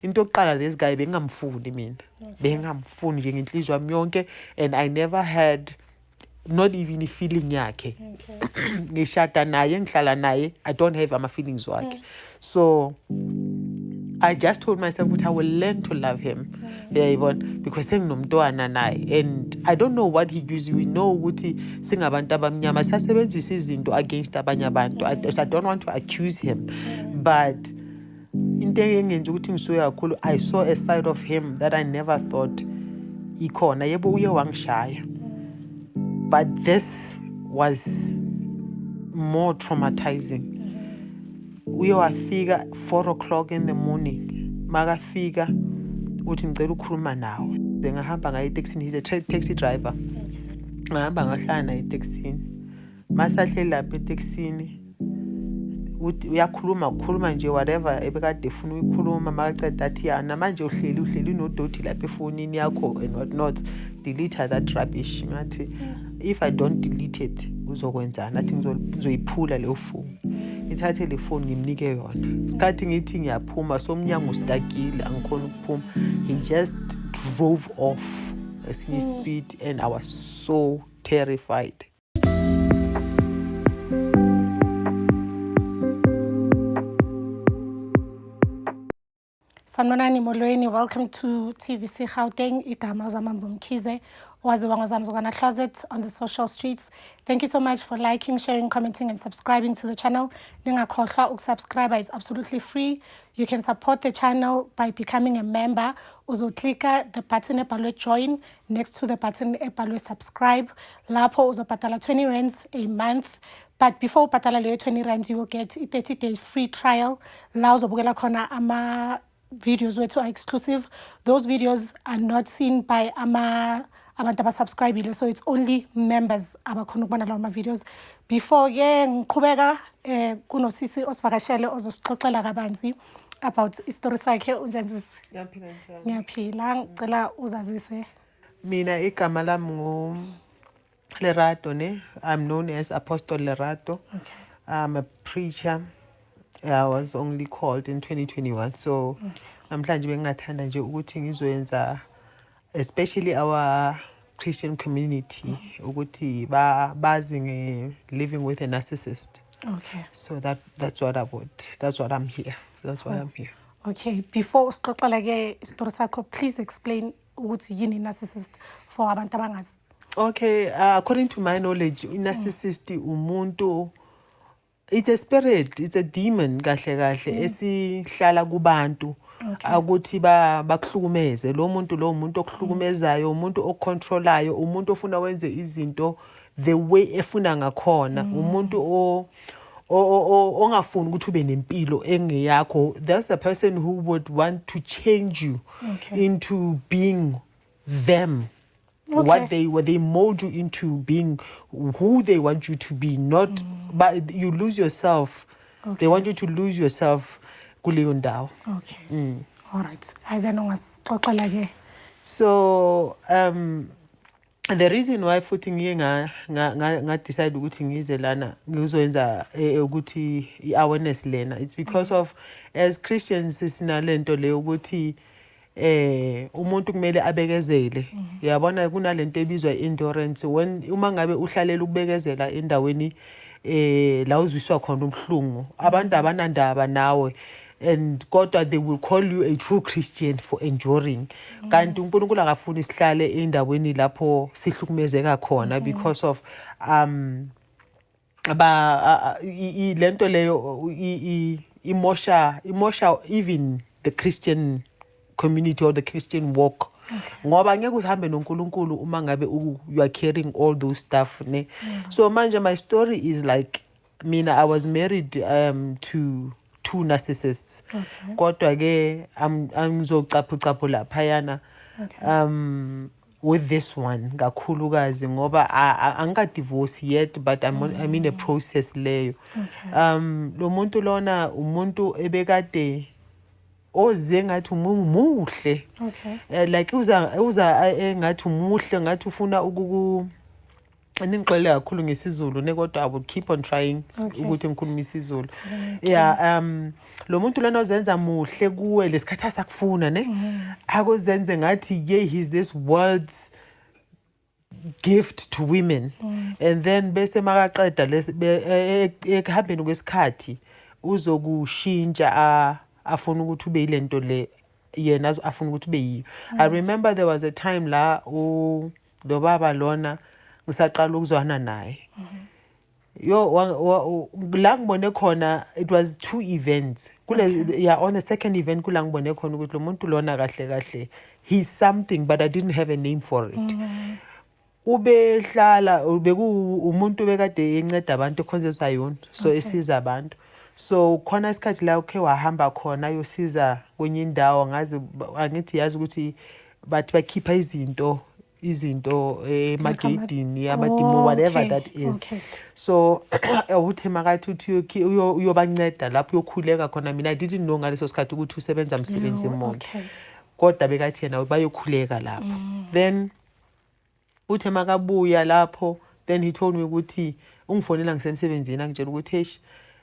into yokuqala this guy bengamfuni mina. Bengamfuni nje ngenhliziyo yami yonke, and I never had not even a feeling yakhe. Ngishada naye, ngihlala naye, I don't have ama feelings wakhe. So I just told myself that I will learn to love him. Because senginomntwana naye, and I don't know what he uses. We know ukuthi singabantu abamnyama sasebenzisa izinto against abanye abantu. I don't want to accuse him, but into engenza ukuthi ngisuye kakhulu, I saw a side of him that I never thought ikhona. Yebo uye wangishaya, but this was more traumatizing. Uye wafika 4 o'clock in the morning. Makafika uthi ngicela ukukhuluma nawe. Ngahamba ngaye eTaxini, he's a taxi driver. Ngahamba ngahlala naye eTaxini. Masahleli lapha eTaxini uthi uyakhuluma nje whatever ebekade efuna ukukhuluma, makaceda athi yana manje uhleli unodoti lapha efonini yakho and what not, delete that rubbish. Ngathi if I don't delete it uzokwenzana, athi ngizoyiphula leyo phone. Ngithathe le phone ngimnike yona. Isikhathi ngithi ngiyaphuma somnyango ustakile angikhona ukuphuma. He just drove off esinye speed, and I was so terrified. Sanibonani molweni, welcome to TVC Gauteng. Igama uZamambo Mkhize, owaziwa ngoZamzukwana Closet on the social streets. Thank you so much for liking, sharing, commenting and subscribing to the channel. Ningakhohlwa ukusubscribe is absolutely free. You can support the channel by becoming a member. Uzoclicka the button ebhalwe join next to the button ebhalwe subscribe. Lapho uzobhatala 20 rands a month. But before ubhatala leyo 20 rands, you will get a 30-day free trial. La uzobukela khona ama videos wethu are exclusive. Those videos are not seen by abantu abasubscribile, so it's only members abakhona ukubona lawo videos. Before ngiqhubeka kunosisi osivakashele ozosixoxela kabanzi about istory sakhe. Unjani? Ngiyaphila, ngicela uzazise. Mina igama lami ngu Lerato ne. I'm known as Apostle Lerato. Okay. I'm a preacher. I was only called in 2021. So namhlanje bengathanda nje ukuthi ngizoyenza, especially our Christian community, ukuthi bazi living with a narcissist. Okay. So that's what I'm here. That's why I'm here. Okay. Before usixoxela ke istory sakho, please explain ukuthi yini narcissist for abantu abangazi. Okay, according to my knowledge, narcissist umuntu, it's a spirit, it's a demon kahle esihlala kubantu ukuthi bakuhlukumeze. Lo muntu okuhlukumezayo, umuntu ocontrolayo, umuntu ofuna wenze izinto the way efuna ngakhona, umuntu ongafuni ukuthi ube nempilo engeyakho. There's a person who would want to change you into being them. What they mold you into being who they want you to be, not but you lose yourself. They want you to lose yourself kuleyo ndawo. Okay. All right. I then ungasixoxela ke. So the reason why futhi nga decide ukuthi ngize lana ngizoyenza ukuthi i-awareness lena, it's because of as Christians sinalento le ukuthi umuntu kumele abekezele. Yabona kunalento ebizwa endurance. Uma ngabe uhlalela ukubekezela endaweni la uzwiswa khona umhlungu, abantu abanandaba nawe, and kodwa they will call you a true Christian for enduring. Kanti uNkulunkulu akafuni sihlale endaweni lapho sihlukumezeka khona because of lento leyo imosha even the Christian community or the Christian walk. Ngoba ngeke uhambe noNkulunkulu uma ngabe you are carrying all those stuff ne. So manje my story is like, I was married to two narcissists. Kodwa ke angizocaphu laphayana with this one kakhulukazi ngoba angika divorce yet, but I'm in a process leyo. Lo muntu lona umuntu ebekade oze ngathi umuhle. Like uza engathi umuhle, ngathi ufuna ningixolele kakhulu ngesizulu nekodwa I will keep on trying ukuthi ngikhulume isizulu. Yeah, lo muntu lona ozenza muhle kuwe lesikhathi asakufuna ne akuzenze ngathi he's this world's gift to women. And then bese makaqeda ekuhambeni kwesikhathi uzokushintsha afuna ukuthi ube yilento le yena afuna ukuthi ube yiyo. I remember there was a time la lo baba lona ngisaqala ukuzwana naye. La ngibone khona it was 2 events. Yeah, on the second event kula ngibone khona ukuthi lo muntu lona kahle he's something but I didn't have a name for it. Ubehlala umuntu bekade enceda abantu ekhonze sayona so esiza abantu. So khona isikhathi la ukhe wahamba khona yosiza kwenye indawo ngazi angithi yazi ukuthi bathi bakhipha izinto emagedini amadimo whatever that is. So uthi makathi uthi uyobanceda lapho uyokhuleka khona. Mina I didn't know ngaleso sikhathi ukuthi usebenza umsebenzi emonke kodwa bekathi yena bayokhuleka lapho. Then uthi makabuya lapho then he told me ukuthi ungifonela ngisemsebenzini angitshela ukuthi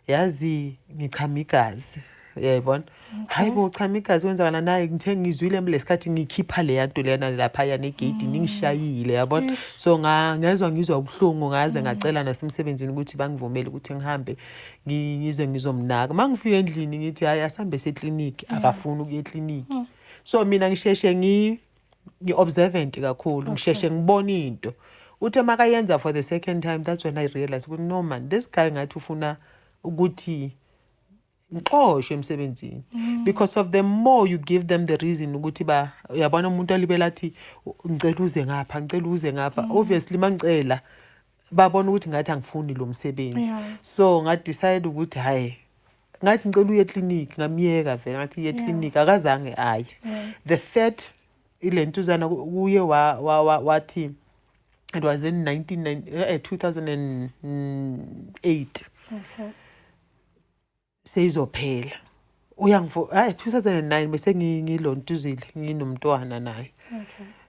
yazi ngichama igazi. Yayibona hayibo uchama igazi wenzakala naye ngithe ngizwile lesikhathi ngikhipha le yanto lena lapha yana egate ningishayile yabona. So ngizwa ubuhlungu ngaze ngacela nasemsebenzini ukuthi bangivumele ukuthi ngihambe ngize ngizomnaka. Mangifika endlini ngithi hayi asambe seclinic akafuni ukuya eclinic. So mina ngisheshe ngi-observant kakhulu ngisheshe ngibona into uthe makayenza for the second time. That's when I realized ukuthi no man this guy ngathi ufuna ukuthi ngixoshwe emsebenzini because of the more you give them the reason ukuthi yabona umuntu alibela athi ngicela uze ngapha obviously mangicela babona ukuthi ngathi angifuni lo msebenzi. So ngadecide ukuthi hayi ngathi ngicela uye eclinic ngamiyeka vele ngathi uye eclinic akazange aye. The third ilentuzana uye wathi it was in 2008. Seyizophela uyangifo 2009 bese ngilontuzile nginomntwana naye.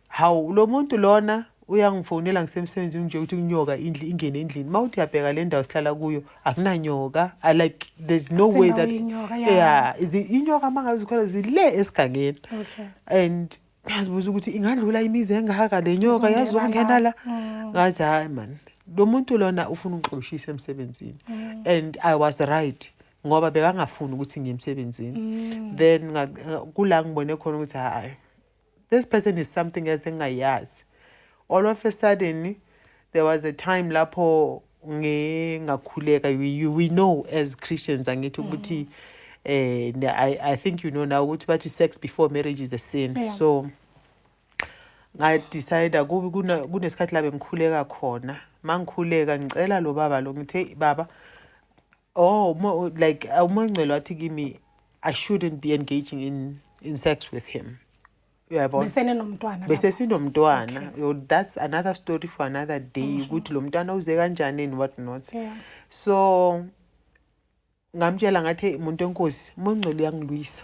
Hawu lo muntu lona uyangifonela ngisemsebenzini nje ukuthi unyoka ingene endlini mawuthi yabheka le ndawo sihlala kuyo akunanyoka. I like there's no way that inyoka mangabe zikhona zile esigangeni. And ngazibuza ukuthi ingadlula imizi engaka le nyoka yazi ungena la ngathi hayi man lo muntu lona ufuna ungixoshisa emsebenzini. And I was right ngoba bekangafuni ukuthi ngiyemsebenzini. Then kula ngibone khona ukuthi hayi this person is something else engayazi. All of a sudden there was a time lapho ngakhuleka. We know as Christians angithi ukuthi I think you know now ukuthi bathi sex before marriage is a sin. So I decided kunesikhathi la bengikhuleka khona. Mangikhuleka ngicela lo baba lo ngithi baba like umangcelo wathi kimi I shouldn't be engaging in sex with him. Bese sinomntwana. That's another story for another day ukuthi lo mntwana uze kanjani and what not. So ngamtshela ngathi umuntu enkosi umangcelo uyangilwisa.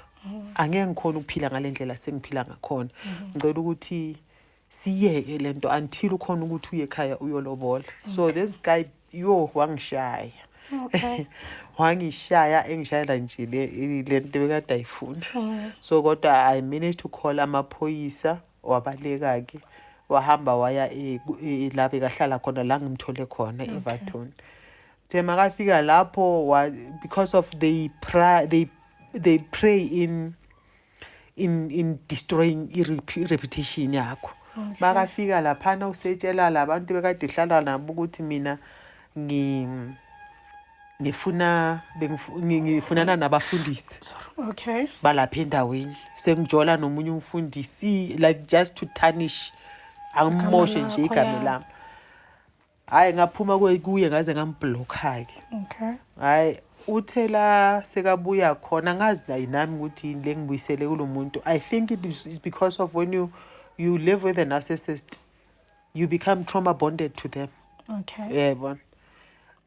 Angeke ngikhona ukuphila ngalendlela sengiphila ngakhona. Ngicela ukuthi siyeke lento until ukhona ukuthi uye ekhaya uyolobola. So this guy wangishaya. Wangishaya engishayela nje lento bekade ayifuna. So kodwa I managed to call amaphoyisa wabaleka ke wahamba waya la bekahlala khona la ngimthole khona eVathoni. Thema kafika lapho because of they pray in destroying reputation yakho. Bakafika laphana usetshela labantu bekade hlala nabo ukuthi mina ngifunana nabafundisi. Balapha endaweni sengijola nomunye umfundisi like just to tarnish angimoshe nje igama lami. Hayi ngaphuma kuye ngaze ngamblock ke. Hayi uthela sekabuya khona ngazi nami ukuthi le ngibuyisele kulomuntu. I think it is because of when you live with a narcissist you become trauma bonded to them. Yeah,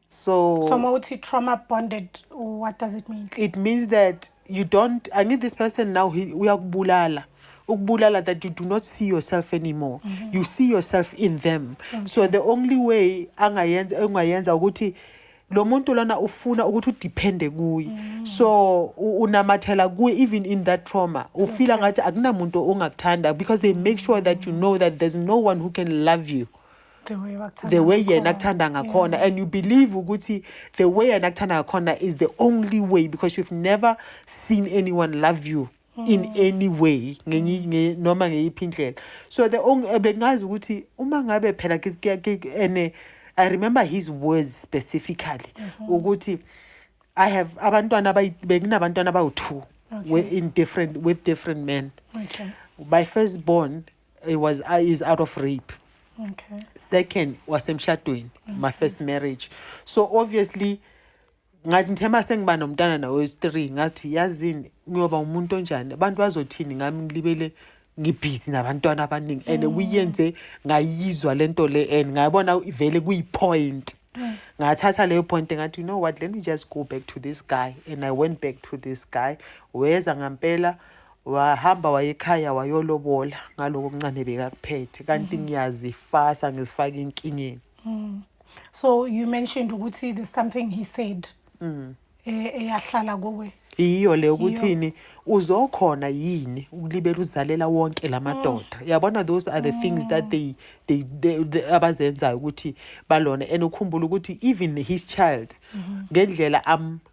so mawuthi trauma bonded, what does it mean? It means that you don't, I need this person now uyakubulala ukubulala that you do not see yourself anymore. You see yourself in them. So the only way angayenza ukuthi lo muntu lona ufuna ukuthi udepende kuye. So unamathela kuye even in that trauma. Ufila ngathi akunamuntu ongakuthanda because they make sure that you know that there's no one who can love you the way yena akuthanda ngakhona, and you believe ukuthi the way yena akuthanda ngakhona is the only way because you've never seen anyone love you in any way noma ngeyiphi indlela. So the only bengazi ukuthi uma ngabe phela ene I remember his words specifically ukuthi I have abantwana bekunabantwana abawu2 with different men. My firstborn is out of rape. Second was emshadweni, my first marriage. So obviously ngathi ngithema sengiba nomntana nawe wesi3 ngathi yazini ngiyoba umuntu onjani abantu bazothini ngami ngilibele ngibhizi nabantwana abaningi and uyenze ngayizwa lento le and ngayibona ivele kuyipoint. Ngathatha leyo point ngathi you know what, let me just go back to this guy, and I went back to this guy. Weza ngampela wahamba wayekhaya wayolobola ngaloko kuncane bekakuphethe kanti ngiyazifasa ngisifaka inkingeni. So you mentioned ukuthi there's something he said eyahlala kowe. Iyo le ukuthini uzokhona yini ukulibela uzalela wonke lamadoda. Yabona those are the things that they abazenza ukuthi balona, and ukhumbula ukuthi even his child ngendlela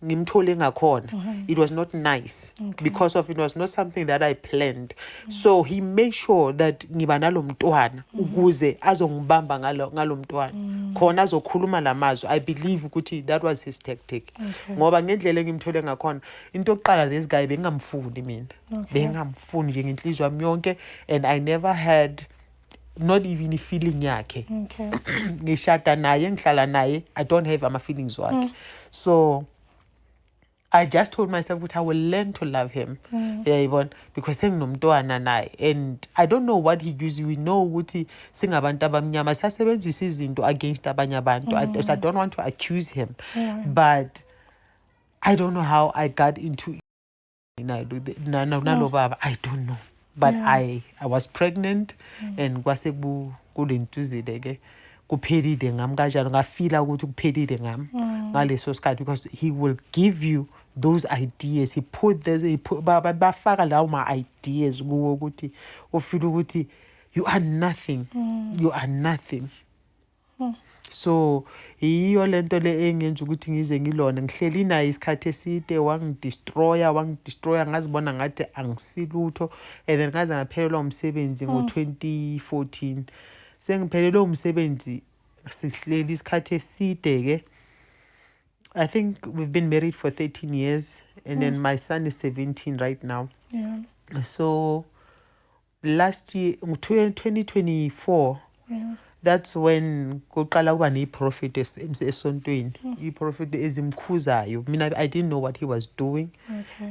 ngimthole ngakhona it was not nice because of it was not something that I planned. So he made sure that ngiba nalomntwana ukuze azongibamba ngalomntwana khona azokhuluma lamazwi. I believe ukuthi that was his tactic ngoba ngendlela ngimthole ngakhona into oqala this guy bengamfundi mina bengamfundi nje ngenhlizwa yami yonke, and I never had not even a feeling yakhe. Ngishada naye ngihlala naye I don't have ama feelings wakhe. So I just told myself that I will learn to love him. Because senginomntwana naye, and I don't know what he used. We know ukuthi singabantu abamnyama sasebenzisa izinto against abanye abantu. I don't want to accuse him, but I don't know how I got into it. I don't know. But I was pregnant and kwase kulentuzile ke kuphelile ngami kanjalo ngafila ukuthi kuphelile ngami ngaleso sikhathi because he will give you those ideas. He put bafaka lawo ma ideas kuwo ukuthi ufila ukuthi you are nothing. You are nothing. So iyo lento le engenza ukuthi ngize ngilona ngihleli naye isikhathi eside wangidestroya ngazibona ngathi angisilutho, and then ngaze ngaphelelwa umsebenzi ngo2014. Sengiphelelwe umsebenzi sihleli isikhathi eside ke. I think we've been married for 13 years, and then my son is 17 right now. So last year 2024 that's when kuqala kuba neprofit esontweni, iprofit ezimkhuzayo. Mina I didn't know what he was doing.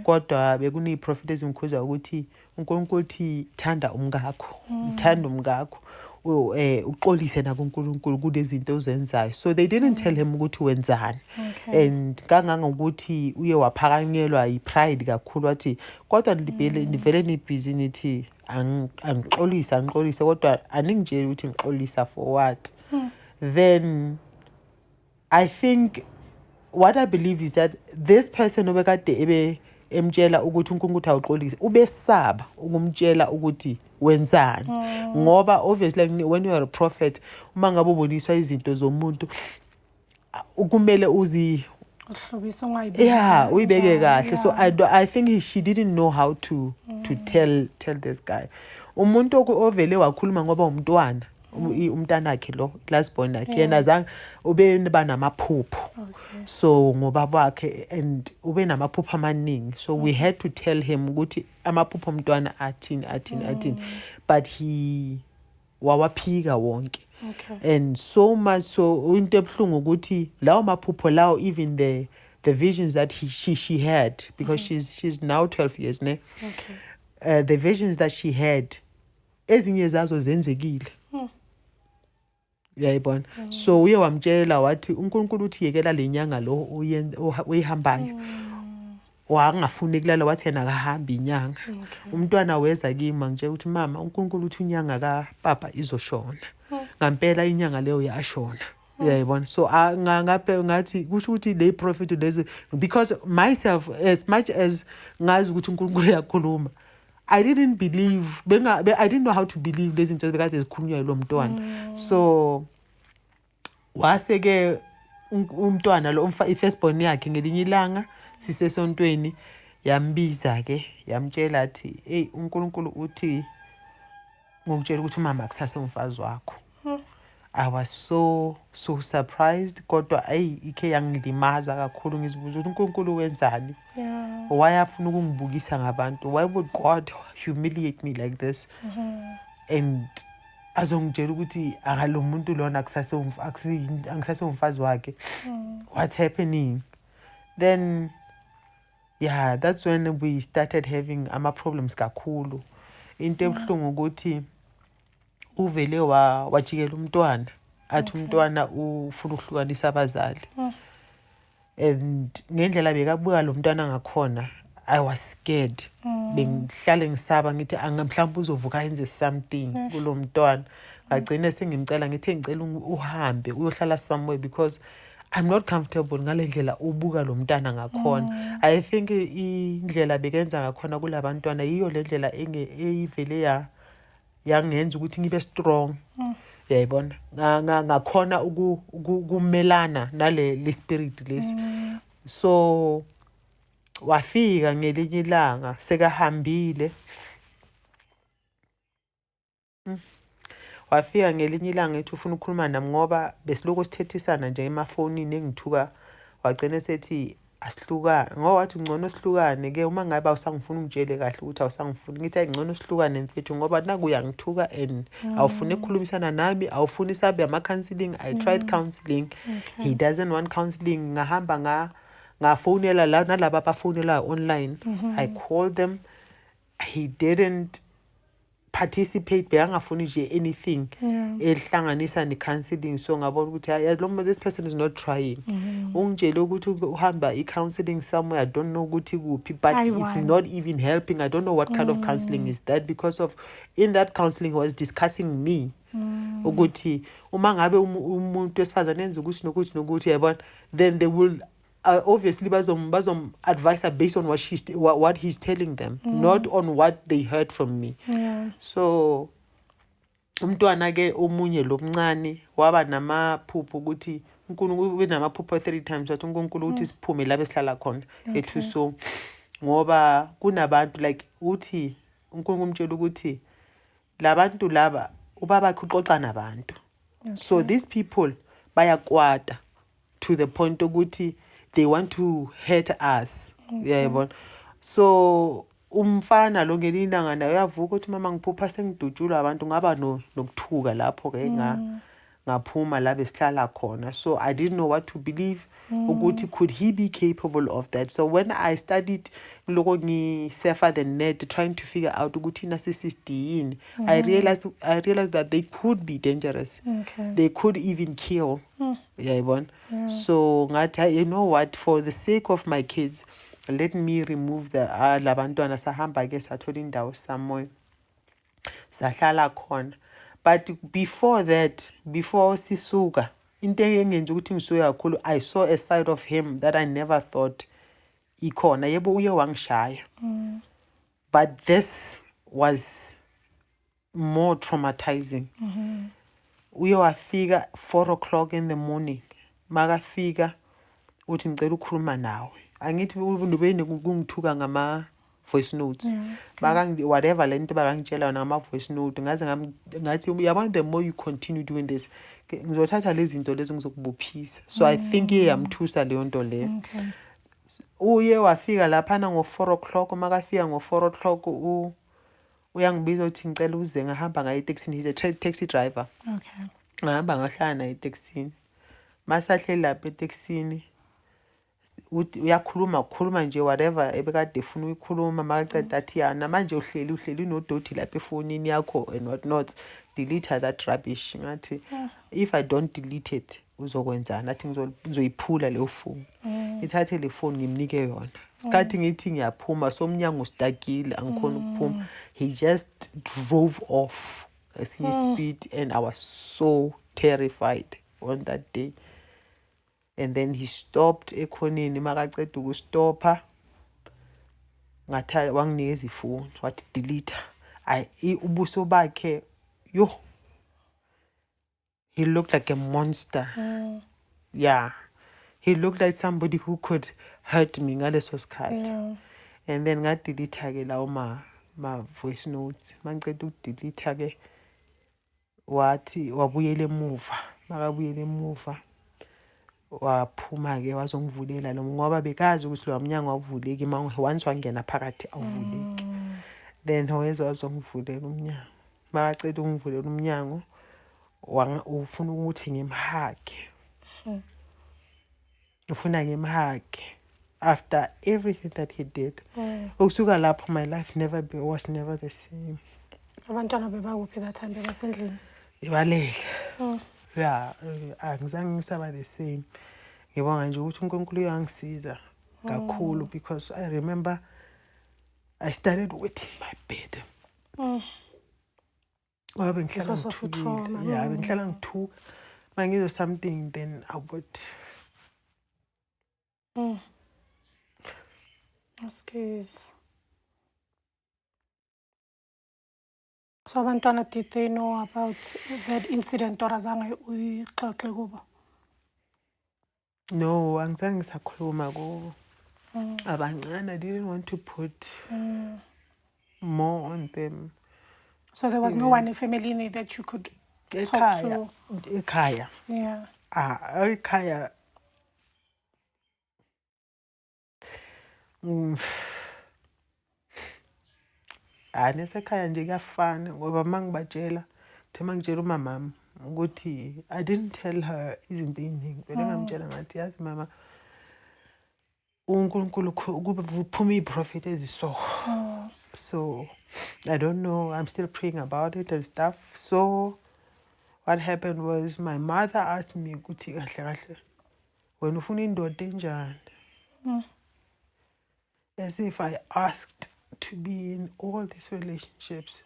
Kodwa bekune iprofit ezimkhuzayo ukuthi uNkulunkulu uthi thanda umkakho, uthanda umkakho, uxolise na kuNkulunkulu kulezinto ozenzayo. So they didn't tell him ukuthi wenzani. And kangangokuthi uye waphakanyelwa ipride kakhulu wathi kodwa livele nibhizi nithi angixolisa kodwa aningitshela ukuthi ngixolisa for what. Then I think what I believe is that this person obekade emtshela ukuthi uNkulunkulu awuxolise ubesaba ukumtshela ukuthi wenzani ngoba obviously when you are a prophet uma ngabe uboniswa izinto zomuntu ukumele uyibeke kahle. So I think she didn't know how to tell this guy. Umuntu ovele wakhuluma ngoba umntwana umntana wakhe lo last born yakhe yena zange ube namaphupho. So ngoba bakhe and ube namaphupho amaningi, so we had to tell him ukuthi amaphupho omntwana athini, but he wawaphika wonke. And so much so into ebhlungu ukuthi lawo maphupho lawo, even the visions that she had, because she's now 12 years ne. The visions that she had ezinye zazo zenzekile. Yayibona. So uye wamtshela wathi uNkulunkulu uthi yekela lenyanga lo uyihambayo wangafuni kulala wathi yena akahambi inyanga. Umntwana weza kimi ngitshela ukuthi mama uNkulunkulu uthi inyanga kaPapa izoshona. Ngampela inyanga leyo yashona. Uyayibona, so ngathi kusho ukuthi le prophet lezi, because myself as much as ngazi ukuthi uNkulunkulu uyakhuluma, I didn't believe, I didn't know how to believe lezi zinto bekade zikhulunywa yilo mntwana. So waseke umntwana lo i-firstborn yakhe ngelinye ilanga sisesontweni yambiza ke yamtshela athi hey uNkulunkulu uthi ngokutshela ukuthi umama kusasa umfazi wakho. I was so surprised kodwa ikhe yangilimaza kakhulu ngizibuza ukuthi uNkulunkulu wenzani. Why afuna ukungibukisa ngabantu? Why would God humiliate me like this? And azongitshela ukuthi akalo muntu lona akusase umfazi wakhe. What's happening? Then yeah, that's when we started having problems kakhulu. Into ebuhlungu ukuthi uvele wajikela umntwana athi umntwana ufuna ukuhlukanisa abazali. And ngendlela bekabuka lo mntwana ngakhona I was scared. Bengihlale ngisaba ngithi mhlawumbe uzovuka enze something kulo mntwana. Ngagcina sengimcela ngithi ngicela uhambe uyohlala somewhere because I'm not comfortable ngale ndlela ubuka lo mntana ngakhona. I think indlela bekenza ngakhona kulabantwana yiyo le ndlela eyivele yangenza ukuthi ngibe strong. Uyayibona, ngakhona ukumelana nale spirit lesi. So wafika ngelinye ilanga sekahambile. Wafika ngelinye ilanga ethi ufuna ukukhuluma nami ngoba besiloko sithethisana nje emafonini engithuka. Wagcina sethi asihlukane ngoba wathi ngcono sihlukane ke uma ngabe awusangifuna ungitshele kahle ukuthi awusangifuni. Ngithi ngcono sihlukane mfethu ngoba naku uyangithuka and awufuni ukukhulumisana nami, awufuni sabe ama-counselling. I tried counselling. He doesn't want counselling. Ngahamba ngafonela nalaba abafonela online. I called them. He didn't participate. Bekangafuni nje anything ehlanganisa ne-counselling. So ngabona ukuthi as long as this person is not trying, ungitshela ukuthi uhamba i-counselling somewhere, I don't know ukuthi kuphi, but it's not even helping. I don't know what kind of counselling is that, because of in that counselling was discussing me ukuthi uma ngabe umuntu wesifazane enza ukuthi nokuthi nokuthi yabona, then they will obviously bazom advise her based on what he's telling them, not on what they heard from me. So umntwana ke omunye lo mncane waba namaphupho ukuthi uNkulunkulu ube namaphupho 3 times wathi uNkulunkulu uthi siphume la besihlala khona ethu. So ngoba kunabantu like uthi uNkulunkulu umtshela ukuthi labantu laba ubaba uxoxa nabantu. So these people bayakwata to the point ukuthi they want to hurt us. Yayibona. So umfana lo ngelinye ilanga naye uyavuka ukuthi mama ngiphupha sengidutshulwa abantu, ngaba nokuthuka lapho ke ngaphuma la besihlala khona. So I didn't know what to believe. Ukuthi could he be capable of that? So when I studied loko ngisurfer the net trying to figure out ukuthi narcissist yini, I realized that they could be dangerous. They could even kill. Yayibona. So ngathi you know what, for the sake of my kids, let me remove the labantwana. Sahamba ke sathola indawo somewhere sahlala khona. But before that, before sisuka, into engenza ukuthi ngisuke kakhulu, I saw a side of him that I never thought ikhona. Yebo uye wangishaya, but this was more traumatizing. Uye wafika 4 o'clock in the morning. Makafika uthi ngicela ukukhuluma nawe. Angithi ubeni kungithuka ngama voice notes. Whatever lento bakangitshela yona ngama voice note, ngathi uyabona, the more you continue doing this, ngizothatha lezi zinto lezi ngizokubuphisa. So I think yamthusa leyo nto le. Uye wafika lapha na ngo 4 o'clock. Makafika ngo 4 o'clock uyangibiza uthi ngicela uze, ngahamba ngaye taxi. He's a taxi driver. Ngahamba ngahlala naye taxini. Masahleli lapha etaxini uyakhuluma nje whatever ebekade efuna ukukhuluma. Makaceda athi yana manje uhleli nodoti lapha efonini yakho and what not, delete that rubbish. Ngathi if I don't delete it uzokwenzana, athi ngizoyiphula leyo phone. ngithathe le phone ngimnike yona. Isikhathi ngithi ngiyaphuma somnyango ustakile angikhona ukuphuma. He just drove off esinye speed and I was so terrified on that day. And then he stopped ekhoneni makaceda ukustopha ngathi wanginikeza ifoni wathi delete. Ubuso bakhe yo, he looked like a monster. Yeah, he looked like somebody who could hurt me ngaleso sikhathi. And then ngadelete ke lawo ma voice notes. Mangiceda ukudelete ke wathi wabuyela emuva. Makabuyela emuva waphuma ke wazongivulela lo ngoba bekazi ukuthi lo mnyango awuvuleki once wangena phakathi awuvuleki. Then weza wazongivulela umnyango. Makaceda ungivulela umnyango ufuna ukuthi ngimhage. Ufuna ngimhage after everything that he did. Ukusuka lapho my life was never the same. Abantwana bebakuphi that time bebasendlini? Ibalele. Yeah, angizange ngisaba the same. Ngibonga nje ukuthi uNkulunkulu uyangisiza kakhulu because I remember I started wetting my bed. Ngoba ngihlala ngithukile. Yeah, bengihlala ngithuka. Mangizwe something then I would Excuse. So abantwana, did they know about that incident or azange uyixoxe kubo? No, angizange ngisakhuluma kubo. Abancane, I didn't want to put more on them. So there was no one in family in there that you could talk to? Ekhaya. Yeah. Ekhaya. Nesekhaya nje kuyafana ngoba mangibatshela mangitshela umamami ukuthi I didn't tell her izinto eziningi. Vele ngamtshela ngathi yazi mama uNkulunkulu kuphuma iprofit eziso. So I don't know, I'm still praying about it and stuff. So what happened was my mother asked me ukuthi kahle kahle wena ufuna indoda enjani? As if I asked to be in all these relationships.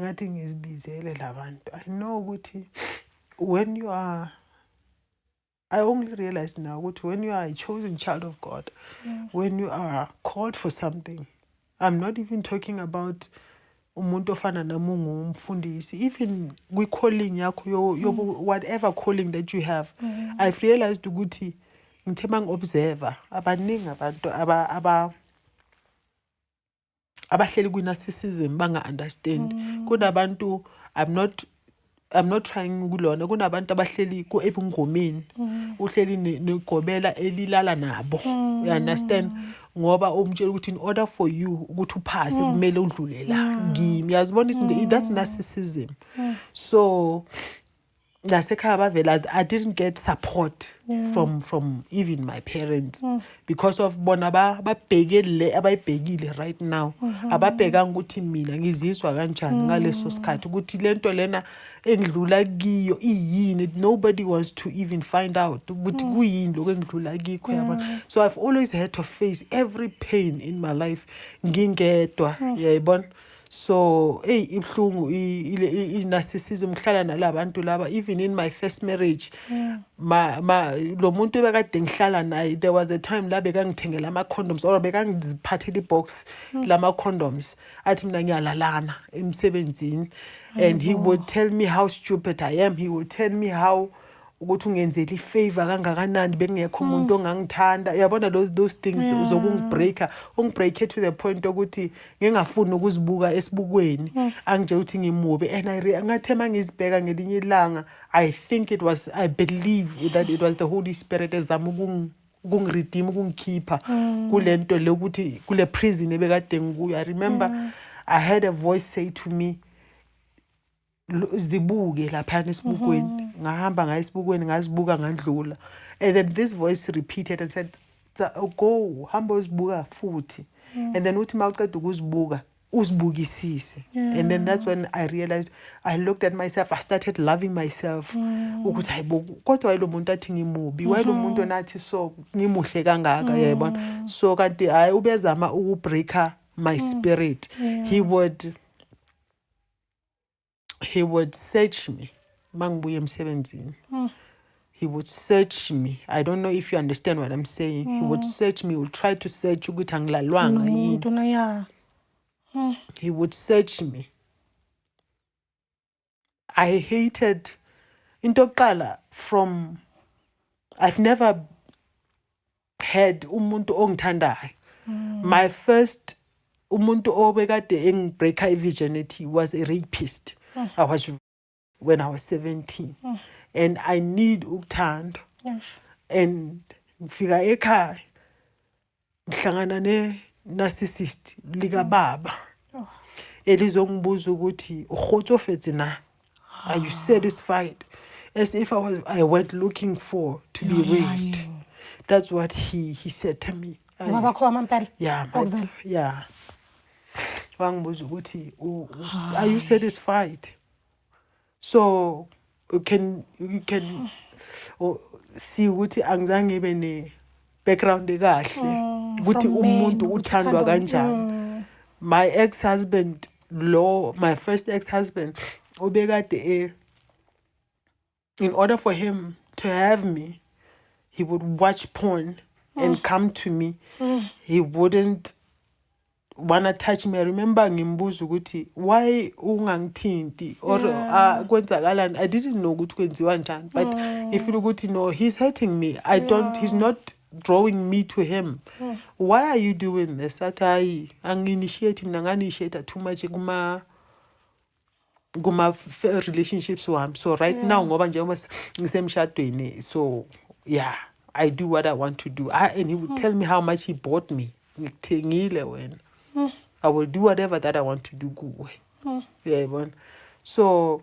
Ngathi ngizibizele labantu. I know ukuthi when you are, I only realize now ukuthi when you are a chosen child of God, when you are called for something, I'm not even talking about umuntu ofana nami ungumfundisi, even we calling yakho your whatever calling that you have. I've realized ukuthi ngithe mangi-observer abaningi abantu abahleli kwi-narcissism banga-understand. Kunabantu, I'm not trying ukulona, kunabantu abahleli ebungomeni uhleli negobela elilala nabo. You understand? Ngoba umtshela ukuthi in order for you ukuthi uphase kumele udlule la ngimi. Yazibona izinto, that's narcissism. So nasekhaya bavela I didn't get support from even my parents because of bona babhekele abayibhekile right now. Ababhekanga ukuthi mina ngizizwa kanjani ngaleso sikhathi ukuthi lento lena engidlula kiyo iyini. Nobody wants to even find out ukuthi kuyini lokho engidlula kikho yabona. So I've always had to face every pain in my life ngingedwa, yayibona. So ibhlungu i-narcissism kuhlala nalabantu laba. Even in my first marriage, lo muntu bekade ngihlala naye, there was a time la bekangithengela ama-condoms or bekangiziphathela i-box lama condoms athi mina ngiyalalana emsebenzini. And he would tell me how stupid I am. He would tell me how ukuthi ungenzela ifavor kangakanani bengekho umuntu ongangithanda. Yabona those things zokungibreaka, ungibreake to the point ukuthi ngingafuni ukuzibuka esibukweni, angije ukuthi ngimubi. And ngathi mangizibheka ngelinye ilanga, I believe that it was the Holy Spirit ezama ukungiredeem, ukungikhipha kulento le ukuthi kule prison ebekade ngikuyo. I remember I had a voice say to me, zibuke lapha esibukweni. Ngahamba ngayisibukweni ngazibuka ngandlula. And then this voice repeated and said, go hamba uzibuka futhi. And then uthi mawuqeda ukuzibuka uzibukisise. And then that's when I realized, I looked at myself, I started loving myself. Ukuthi hayibo kodwa wayelo muntu athi ngimubi, wayelo muntu nathi so ngimuhle kangaka yayibona. So kanti hayi ubezama ukubreaka my spirit. He would search me mangibuye emsebenzini. He would search me. I don't know if you understand what I'm saying. He would search me, would try to search ukuthi angilalwanga yini. He would search me. I hated into yokuqala from I've never had umuntu ongithandayo. My first umuntu obekade engibreaka virginity was a rapist. I was when I was 17. And I need uthando. Yes. And ngifika ekhaya ngihlangana ne narcissist lika baba. Elizongibuza ukuthi ukhotsofetse na? Are you satisfied? As if I went looking for to be raped. That's what he said to me. Yeah. Wangibuza ukuthi are you satisfied? So you can see ukuthi angizange ibe ne background ekahle ukuthi umuntu uthandwa kanjani. My ex-husband my first ex-husband ubekade in order for him to have me, he would watch porn and come to me. He wouldn't wanna touch me. I remember ngimbuza ukuthi why ungangithinti or kwenzakalani. I didn't know ukuthi kwenziwa njani, but if ukuthi no, he's hurting me. He's not drawing me to him. Why are you doing this? Athi angi-initiate mina ngani-initiate too much kuma relationships wami. So right now ngoba njengoba ngisemshadweni, so yeah, I do what I want to do. And he would tell me how much he bought me. Ngikuthengile wena. I will do whatever that I want to do kuwe. Yeah, so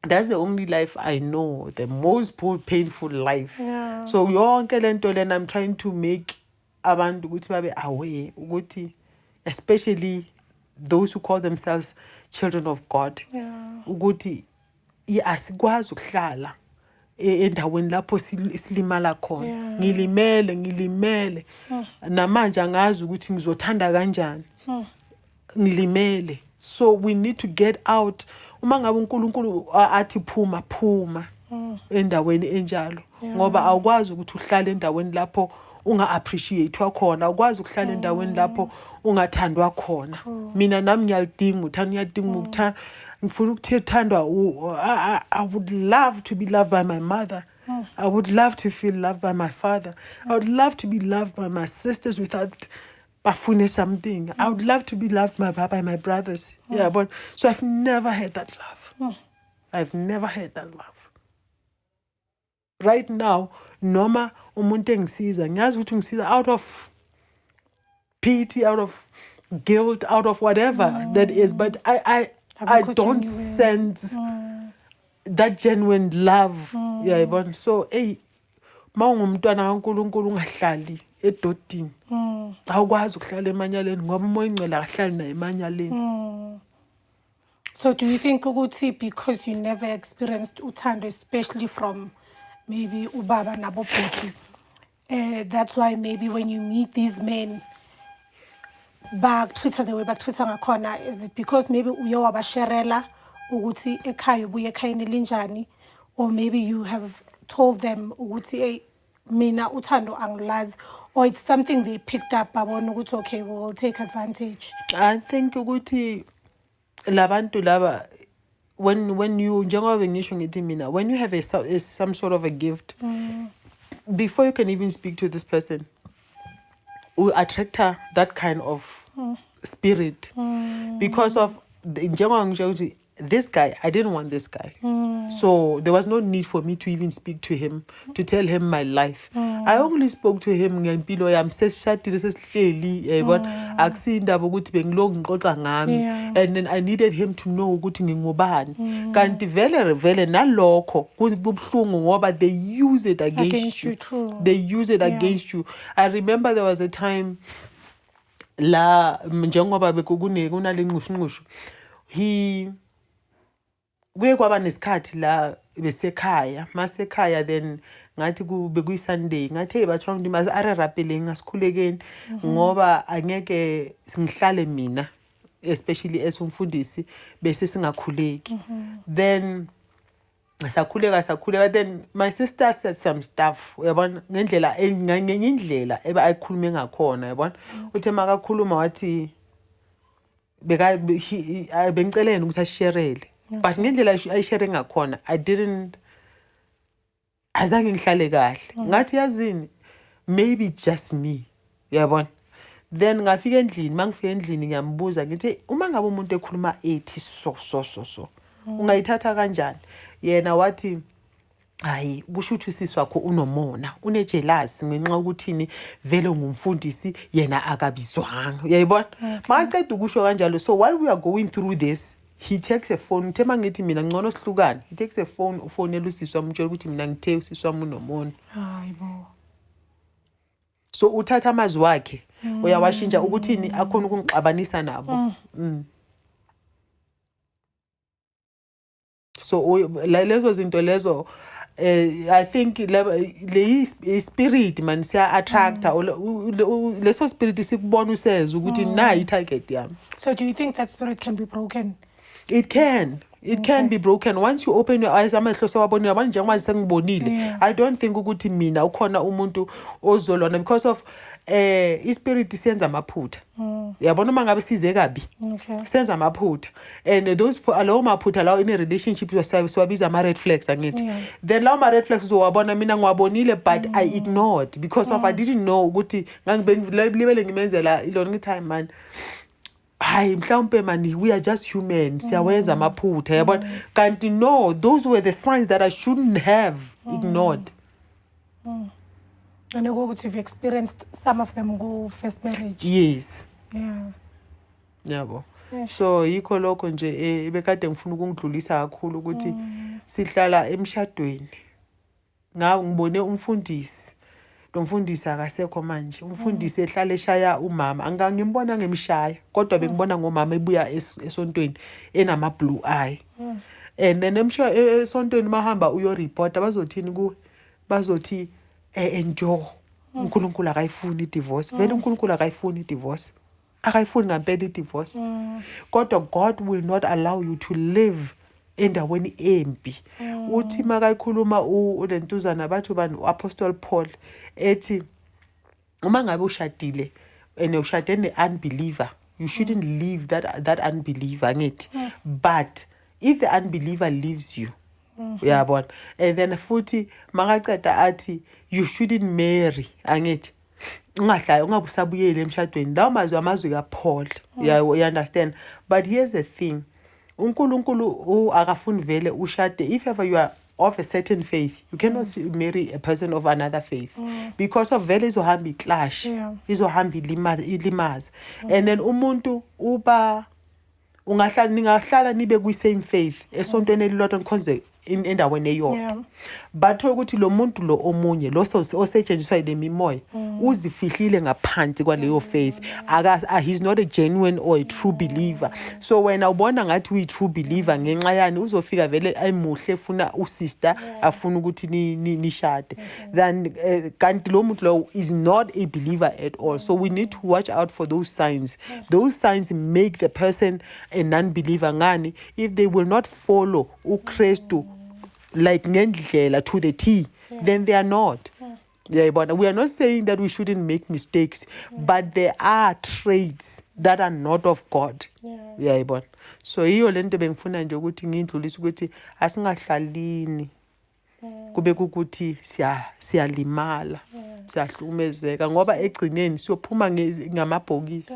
that's the only life I know, the most painful life. Yeah. So yonke lento lena I'm trying to make abantu ukuthi babe aware ukuthi, especially those who call themselves children of God, ukuthi asikwazi ukuhlala endaweni lapho silimala khona. Ngilimele namanje angazi ukuthi ngizothanda kanjani. Ngilimele. So we need to get out. Uma ngabe uNkulunkulu athi phuma endaweni enjalo, ngoba awukwazi ukuthi uhlale endaweni lapho unga-appreciate khona, awukwazi ukuhlala endaweni lapho ungathandwa khona. Mina nami ngiyalidinga uthando, ngiyadinga ukuthanda, ngifuna ukuthandwa. I would love to be loved by my mother. I would love to feel loved by my father. I would love to be loved by my sisters without bafune something. I would love to be loved by my brothers. Yeah, but so I've never had that love. I've never had that love. Right now, noma umuntu engisiza, ngiyazi ukuthi ngisiza out of pity, out of guilt, out of whatever that is, but I don't sense that genuine love. Yeah, but so mawungumntwana kaNkulunkulu ungahlali edodini. Awukwazi ukuhlala emanyaleni ngoba umoya ingcwele akahlali naye emanyaleni. So do you think ukuthi because you never experienced uthando, especially from maybe ubaba nabo bhuti, that's why maybe when you meet these men bakutreat the way bakutreat ngakhona, is it because maybe uye wabasherela ukuthi ekhaya ubuye ekhayeni linjani, or maybe you have told them ukuthi hey mina uthando angilazi, or it's something they picked up babona ukuthi okay we will take advantage? I think ukuthi labantu laba when you njengoba ngisho ngithi mina, when you have some sort of a gift, before you can even speak to this person, you attract that kind of spirit because of njengoba ngisho ukuthi this guy, I didn't want this guy. So there was no need for me to even speak to him, to tell him my life. I only spoke to him ngempilo yami sesishadile sesihleli yabona akusindaba ukuthi bengiloko ngixoxa ngami, and then I needed him to know ukuthi ngingubani. Kanti vele nalokho kubuhlungu ngoba they use it against you. True. They use it against you. I remember there was a time la njengoba kunale kuye kwaba nesikhathi la besekhaya masekhaya then ngathi bekuyisunday ngathi hey bathu abantu mas arerapele ngasikhulekeni ngoba angeke singihlale mina especially as umfundisi bese singakhuleki then sakhuleka then my sister said some stuff uyabona ngendlela ngenye indlela ayikhulume ngakhona uyabona uthe makakhuluma wathi bengiceleni ukuthi asharele but ngendlela ayishare ngakhona azange ngihlale kahle ngathi yazini maybe just me uyabona then ngafika endlini mangifika endlini ngiyambuza ngithi uma ngabe umuntu ekhuluma ethi so ungayithatha kanjani yena wathi hayi kusho ukuthi usisi wakho unomona unejealous ngenxa ukuthini vele ngumfundisi yena akabizwanga uyayibona makaqeda ukusho kanjalo so while we are going through this he takes a phone uthe mangithi mina ngcono sihlukane he takes a phone ufonela usisi wami utshela ukuthi mina ngithe usisi wami unomona hayibo so uthatha amazwi wakhe uyawashintsha ukuthini akhona ukungixabanisa nabo so lezo zinto lezo I think le spirit man siya attractor leso spirit sikubona useza ukuthi na I target yami. So do you think that spirit can be broken? It can be broken once you open your eyes amehlo sewabonile manje njengoba sengibonile I don't think ukuthi mina ukhona umuntu ozolwana because of ispirit senza amaphutha yabona mangabe size kabi senza amaphutha and those lawo maphutha lawo in a relationship siwabiza ama red flags angithi then lawo ma red flags uzowabona mina ngiwabonile but I ignored because of I didn't know ukuthi ngangibele ngimenzela long time man. Hayi mhlawumbe mani we are just human siyawenza amaphutha yabona kanti no those were the signs that I shouldn't have ignored. And ukuthi you've experienced some of them go first marriage. Yes. Yeah. Yabo. So yikho lokho nje bekade ngifuna ukungidlulisa kakhulu ukuthi sihlala emshadweni. Ngibone umfundisi lo mfundisi akasekho manje umfundisi ehlala eshaya umama angangimbona ngemshaya kodwa bengibona ngomama ebuya esontweni enama blue eye and then esontweni mahamba uyo report abazothini ku bazothi endure uNkulunkulu akayifuni divorce vele uNkulunkulu akayifuni divorce akayifuni ngempela divorce kodwa God will not allow you to live endaweni embi uthi makayikhuluma ulentuzana bathu bani Apostle Paul ethi uma ngabe ushadile and ushade ne-unbeliever you shouldn't leave that unbeliever ngithi but if the unbeliever leaves you uyabona and then futhi makaceda athi you shouldn't marry angithi ungabusabuyele emshadweni lawo amazwi kaPaul you understand but here's the thing uNkulunkulu akafuni vele ushade if ever you are of a certain faith you cannot marry a person of another faith because of vele izohamba iclash izohamba ilimaza and then umuntu uba ningahlala nibe kwi same faith esontweni elilodwa nikhonze endaweni eyodwa but ukuthi lo muntu lo omunye lo osetshenziswa ile mimoya uzifihlile ngaphansi kwaleyo faith he's not a genuine or a true believer so wena ubona ngathi uyi true believer ngenxa yani uzofika vele ayimuhle efuna usister afuna ukuthi nishade then kanti lo muntu lo is not a believer at all so we need to watch out for those signs make the person a non-believer ngani if they will not follow uKristu like ngendlela to the T then they are not but we are not saying that we shouldn't make mistakes but there are traits that are not of God but so iyo lento bengifuna nje ukuthi ngindlulise ukuthi asingahlalini kube ukuthi siyalimala siyahlukumezeka ngoba egcineni siyophuma ngamabhokisi.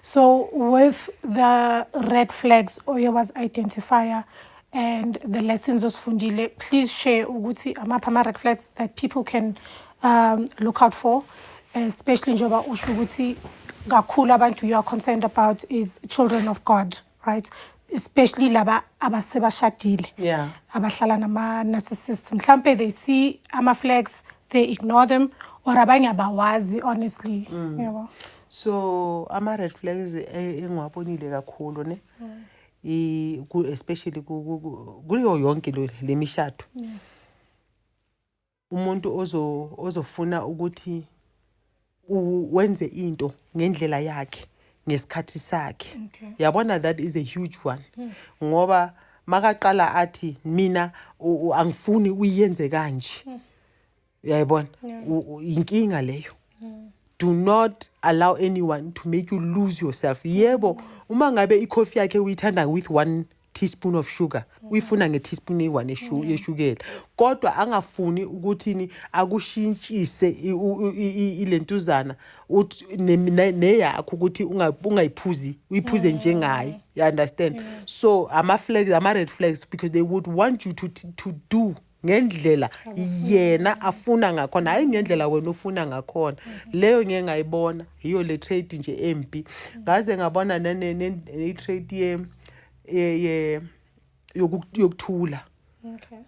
So with the red flags Oyo was identifier and the lessons osifundile please share ukuthi amapha ama red flags that people can look out for especially njoba usho ukuthi kakhulu abantu you are concerned about is children of God right especially laba abasebashadile abahlala nama narcissists mhlambe they see ama flags they ignore them or abanye abawazi honestly So ama-red flags engiwabonile kakhulu ne especially kuyo yonke le mishado. Umuntu ozofuna ukuthi wenze into ngendlela yakhe ngesikhathi sakhe. Yabona, that is a huge one. Ngoba makaqala athi mina angifuni uyenze kanje. Yayibona, inkinga leyo. Do not allow anyone to make you lose yourself. Yebo, uma ngabe i-coffee yakhe uyithanda with 1 teaspoon of sugar, uyifuna nge-teaspoon eyi-1 yeshukela. Kodwa angafuni ukuthi akushintshise ilentuzana neyakho ukuthi ungayiphuzi, uyiphuze njengaye. You understand? So ama-red flags, because they would want you to do ngendlela yena afuna ngakhona, hayi ngendlela wena ufuna ngakhona. Leyo ngeke ngayibona, yiyo le trade nje empi. Ngaze ngabona trade yokuthula.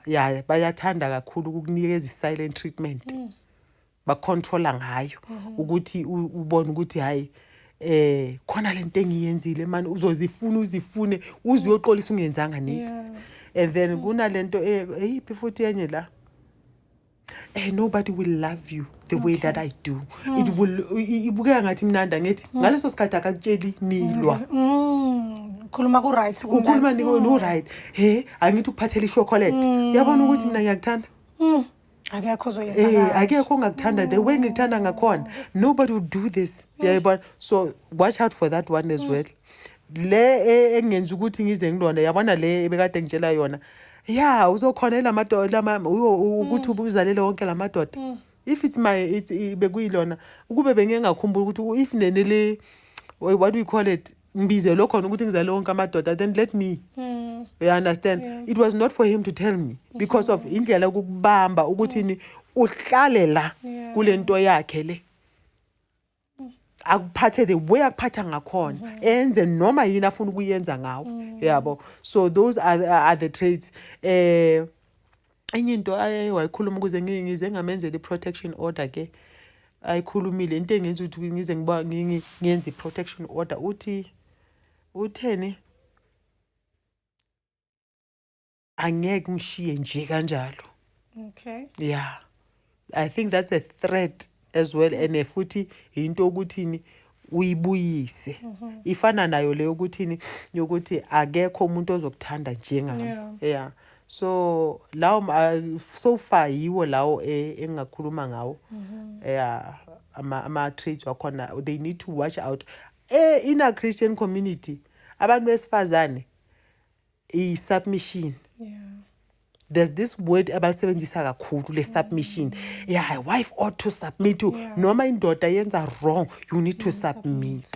Yeah, bayathanda kakhulu ukukunikeza i-silent treatment. Bacontrola ngayo ukuthi ubone ukuthi hayi khona lento engiyenzile man, uzifune uze uyoxolisa ungenzanga nix. And then kuna lento eyiphi futhi yenye la, nobody will love you the way that I do. It will ibukeka ngathi mnanda ngithi ngaleso sikhathi akakutsheli nilwa. Ukhuluma ku right, ukhuluma no right. Angithi ukuphathela ichocolate. Yabona ukuthi mina ngiyakuthanda. Akekho ozoyenza. Akekho ongakuthanda the way ngikuthanda ngakhona. Nobody will do this. Yabona, so watch out for that one as well. Le engenza ukuthi ngize ngilona, yabona le ebekade ngitshela yona. Yeah, uzokhonela amadoda ukuthi ubuzalele wonke lamadoda. If it's bekuyilona, ukube bengengakhumbula ukuthi if nenele, what do we call it, ngibize lo khona ukuthi ngizale wonke amadoda, then let me. You understand? It was not for him to tell me because of indlela ukubamba ukuthi ni uhlale la kulento yakhe le. Akuphathe the way akuphatha ngakhona, enze noma yini afuna ukuyenza ngawo. Yabo. So those are the traits. Enye into wayikhuluma ukuze ngize ngamenzela i-protection order ke. Ayikhulumile into engenza ukuthi ngize ngiyenze i-protection order, utheni angeke ngishiye nje kanjalo. Yeah, I think that's a threat as well, and futhi into ukuthini uyibuyise. Ifana nayo le ukuthini yokuthi akekho umuntu ozokuthanda njengami. Yeah. So lawo so far yiwo lawo engakhuluma ngawo. Yeah, ama traits wakhona, they need to watch out. In a Christian community abantu besifazane submission. There's this word abalisebenzisa kakhulu le submission. Yeah, wife ought to submit to. Noma indoda yenza wrong, you need to submit.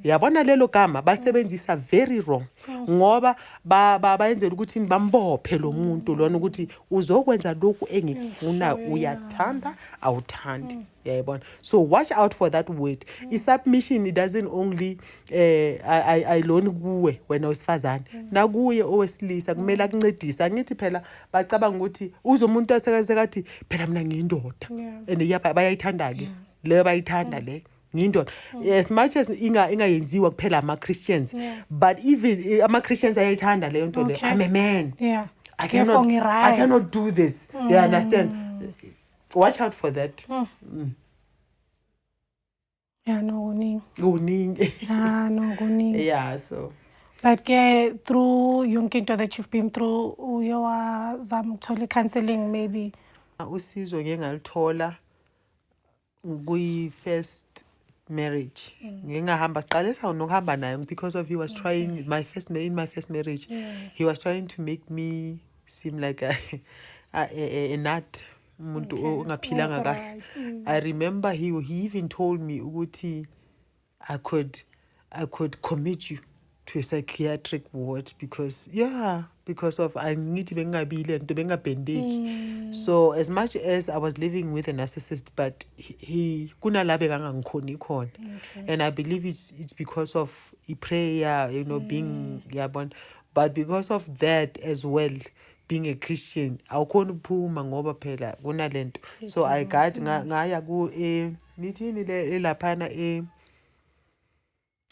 Yabona lelo gama balisebenzisa very wrong. Ngoba bayenzela ukuthi bambophe lo muntu lona ukuthi uzokwenza lokhu engikufuna, uyathanda awuthandi. Yabona. So watch out for that word. I-submission, it doesn't only ayiloni kuwe wena wesifazane. Nakuye owesilisa kumele akuncedise. Angithi phela bacabanga ukuthi uzomuntu asekathi phela mina ngiyindoda. And bayayithanda ke. Le bayithanda le. Ngiyindoda. As much as ingayenziwa kuphela ama-Christians, but even ama-Christians ayayithanda leyo nto le. I'm a man. I cannot do this. You understand? Watch out for that. Yeah, no, kuningi. Yeah, so. But through yonke into that you've been through, uyowazama ukuthola counseling maybe. Usizo ngeke ngalithola kuyi-first marriage. Ngingahamba qalisa nokuhamba naye because of he was trying in my first marriage. He was trying to make me seem like a nut. Umuntu ongaphilanga kahle. I remember he even told me ukuthi I could commit you to a psychiatric ward because of angithi bengabile nto bengabhendeki. So as much as I was living with a narcissist, but he kunalabe kangangikhoni khona. And I believe it's because of prayer, being yabona, but because of that as well, being a Christian, awukhona ukuphuma ngoba phela kunalento. So I got ngaya ku nithini le laphana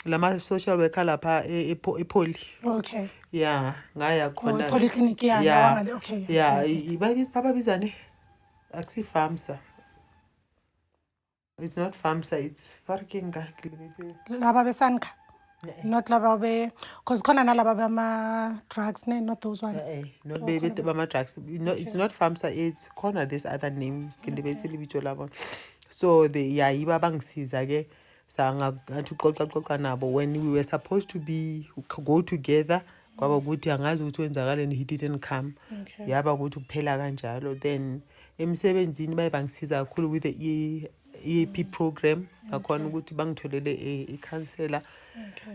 lama social worker lapha ePoli. Okay. Yeah, ngaya khona. Polyclinic yeah. Okay. Yeah, baba bizane. Aksi FAMSA. It's not FAMSA, it's parking Laba besanka. Not laba be cause khona nalaba bama drugs not those ones. Not baby bama drugs. No, it's not FAMSA, it's khona this other name ngilibethe libitho labo. So the iba bangisiza ke sanga ngathi uqoqa nabo when we were supposed to go together kwaba ukuthi angazi ukuthi wenzakaleni, he didn't come. Yaba ukuthi kuphela kanjalo. Then emsebenzini bayibangisiza kakhulu with the EAP program ngakhona ukuthi bangitholele icounselor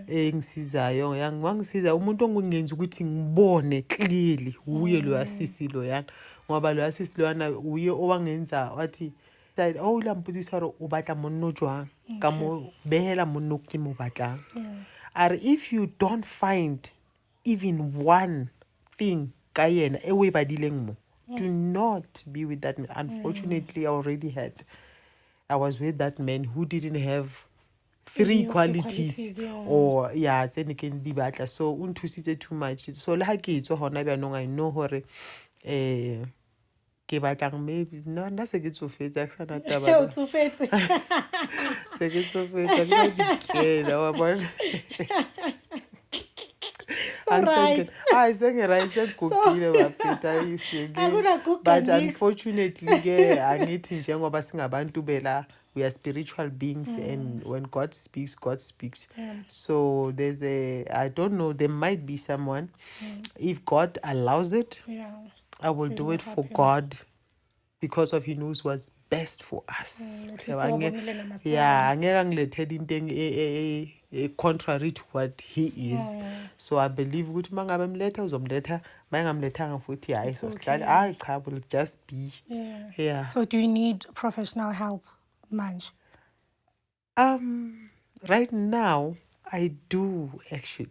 engisizayo. Wangisiza umuntu ongenza ukuthi ngibone clearly uye lo assisi lo yana ngoba lo assisi lo yana uye owangenza wathi said oh lampudisaro o batla monno jwang ka mo behela monno ke mo batlang. Are if you don't find even one thing ka yena e we badileng mo, do not be with that man. Unfortunately, I was with that man who didn't have three qualities or tsene ke di batla, so unthusitse too much. So le ha ke tswa hona ba nong I know hore ke batlang maybe no nna se ke tsofetse ka sana taba o tsofetse se ke tsofetse ka dikela wa bona. Right. I sang it right. But unfortunately, angithi njengoba singabantu bela, we are spiritual beings, and when God speaks, God speaks. So I don't know, there might be someone. If God allows it, I will do it for God, because of He knows what's best for us. Contrary to what He is. So I believe ukuthi mangabe mletha uzomletha, mangamlethanga futhi hayi so sihlala cha will just be. Yeah. So do you need professional help manje? Right now I do actually.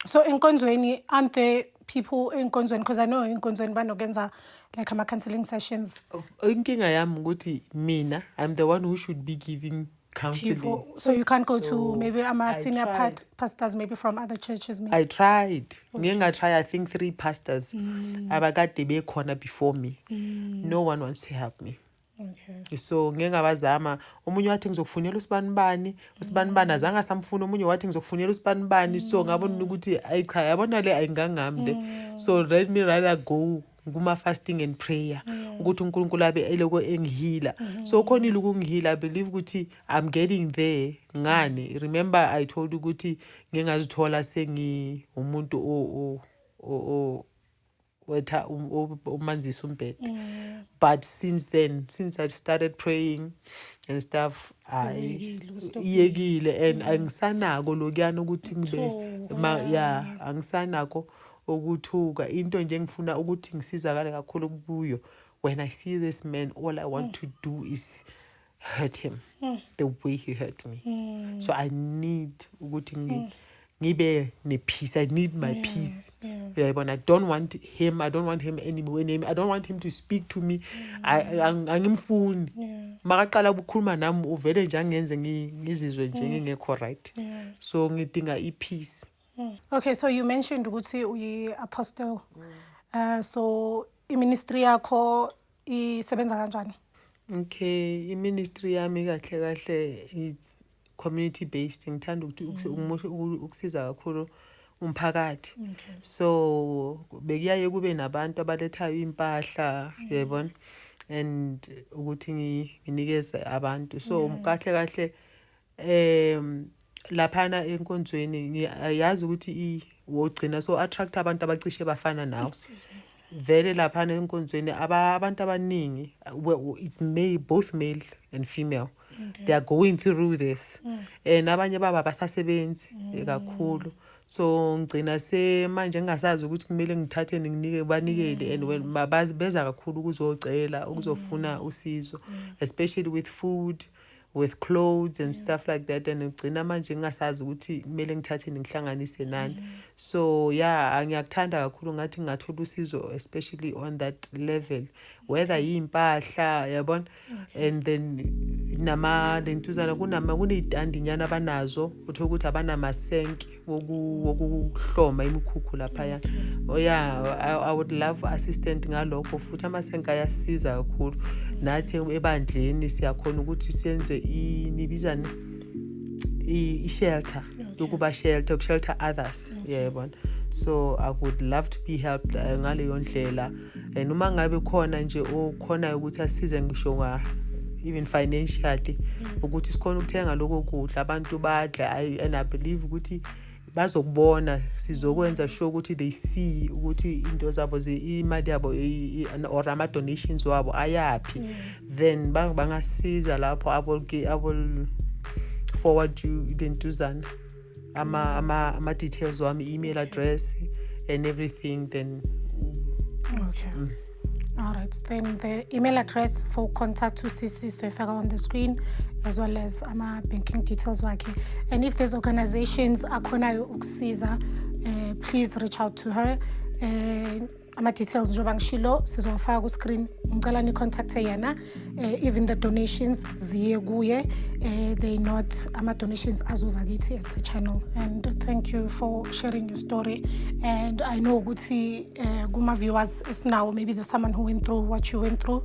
So enkonzweni, aren't there people enkonzweni, because I know enkonzweni banogenza like counseling sessions. Inkinga yami ukuthi mina I'm the one who should be giving counseling. People. So you can't go to maybe senior pastors maybe from other churches maybe. I tried. I think 3 pastors abakade bekhona before me. No one wants to help me. Okay. So ngengabazama omunye wathi ngizokufunela usibanibani azange samfuna, omunye wathi ngizokufunela usibanibani, so ngabona ukuthi cha yabona le ayingangamde. So let me rather go nguma fasting and prayer ukuthi uNkulunkulu abe eloko engihila. So khona ilokungihila, I believe ukuthi I'm getting there. Ngane remember I told you ukuthi ngingazithola sengi umuntu o wetha umanzisa umbhede. But since then, since I started praying and stuff, I yekile and angisanako lokuyana ukuthi ngibe angisanako ukuthuka into nje ngifuna ukuthi ngisizakale kakhulu kubuyo. When I see this man, all I want to do is hurt him the way he hurt me. So I need ukuthi ngibe ne peace. I need my peace. But I don't want him anymore. I don't want him to speak to me. Angimfuni. Makaqala ukukhuluma nami uvele nje angenze ngizizwe nje ngingekho right. So ngidinga peace. Okay, so you mentioned ukuthi uyi apostle. So i-ministry yakho isebenza kanjani? Okay, i-ministry yami kahle it's community based. Ngithanda ukuthi ukusiza kakhulu umphakathi. So bekuyaye kube nabantu abalethayo impahla, yabona, and ukuthi nginikeze abantu. So kahle laphana enkonzweni ngiyazi ukuthi wogcina so attract abantu abacishe bafana nawe. Vele laphana enkonzweni abantu abaningi, it's both male and female. They are going through this. Nabanye baba basasebenzi kakhulu. So ngicina manje ngingasazi ukuthi kumele ngithathe nginike banikele, and when beza kakhulu ukuzocela ukuzofuna usizo, especially with food, with clothes and stuff like that, and ugcina manje ngingasazi ukuthi kumele ngithathe ngihlanganise nani. So yeah, ngiyakuthanda kakhulu ngathi ngathola usizo especially on that level, whether yimpahla yabona, and then lentuzana kuney'tandinyana abanazo uthola ukuthi abanamasenki wokuhloma imikhukhu laphaya. Oh yeah, I would love assistant ngalokho futhi amasenki ayasiza kakhulu. Nathi ebandleni siyakhona ukuthi senze nibizani i-shelter yokuba shelter others, yabona. So I would love to be helped ngaleyo ndlela, and uma ngabe khona nje okhonayo ukuthi asize ngisho even financially ukuthi sikhona ukuthenga lokho kudla abantu badla. And I believe ukuthi bazokubona, sizokwenza sure ukuthi they see ukuthi into zabo imali yabo or ama-donations wabo ayaphi, then bangasiza lapho. I will forward you lentuzana ama-details wami, email address and everything, then all right, then the email address for contact to CC soifaka on the screen, as well as banking details wakhe. And if there's organizations akhonayo ukusiza, please reach out to her. Ama-details njengoba ngishilo sizowafaka ku-screen, ngicela ni-contacte yena. Even the donations ziye kuye, they not ama-donations azoza kithi as the channel. And thank you for sharing your story. And I know ukuthi kuma-viewers esinawo, maybe there's someone who went through what you went through.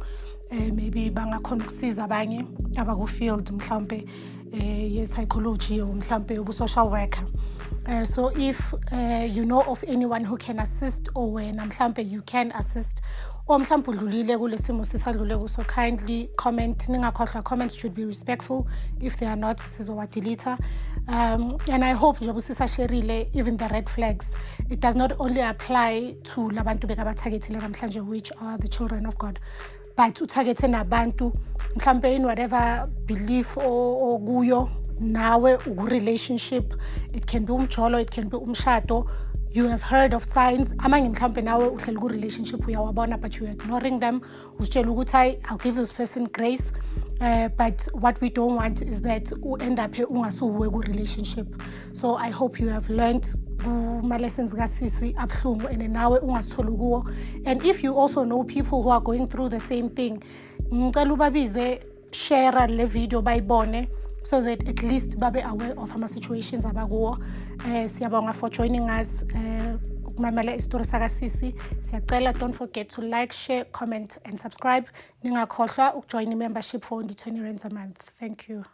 Maybe bangakhona ukusiza abanye abaku-field mhlawumbe ye-psychology or mhlawumbe ubu-social worker. So if you know of anyone who can assist, or when mhlawumbe you can assist, or mhlawumbe udlulile kule simo sisadlule kuso, kindly comment. Ningakhohlwa, comments should be respectful. If they are not, sizowa-delete. And I hope njengoba sisasharile even the red flags, it does not only apply to labantu bekabatargetile namhlanje, which are the children of God, but utargete nabantu mhlawumbe in whatever belief or kuyo nawe relationship. It can be umjolo, it can be umshado. You have heard of signs. Amanye mhlawumbe nawe uhleli ku-relationship uyawabona, but you're ignoring them. Uzitshela ukuthi I'll give this person grace. But what we don't want is that you end up ungasuwe ku-relationship. So I hope you have learned kuma-lessons kasisi abuhlungu and nawe ungasitholi kuwo. And if you also know people who are going through the same thing, ngicela ubabize, share le video bayibone, so that at least babe aware of ama-situations abakuwo. Siyabonga for joining us ukumamela isitori sakasisi. Siyacela, don't forget to like, share, comment and subscribe. Ningakhohlwa ukujoin i-membership for only 20 rands a month. Thank you.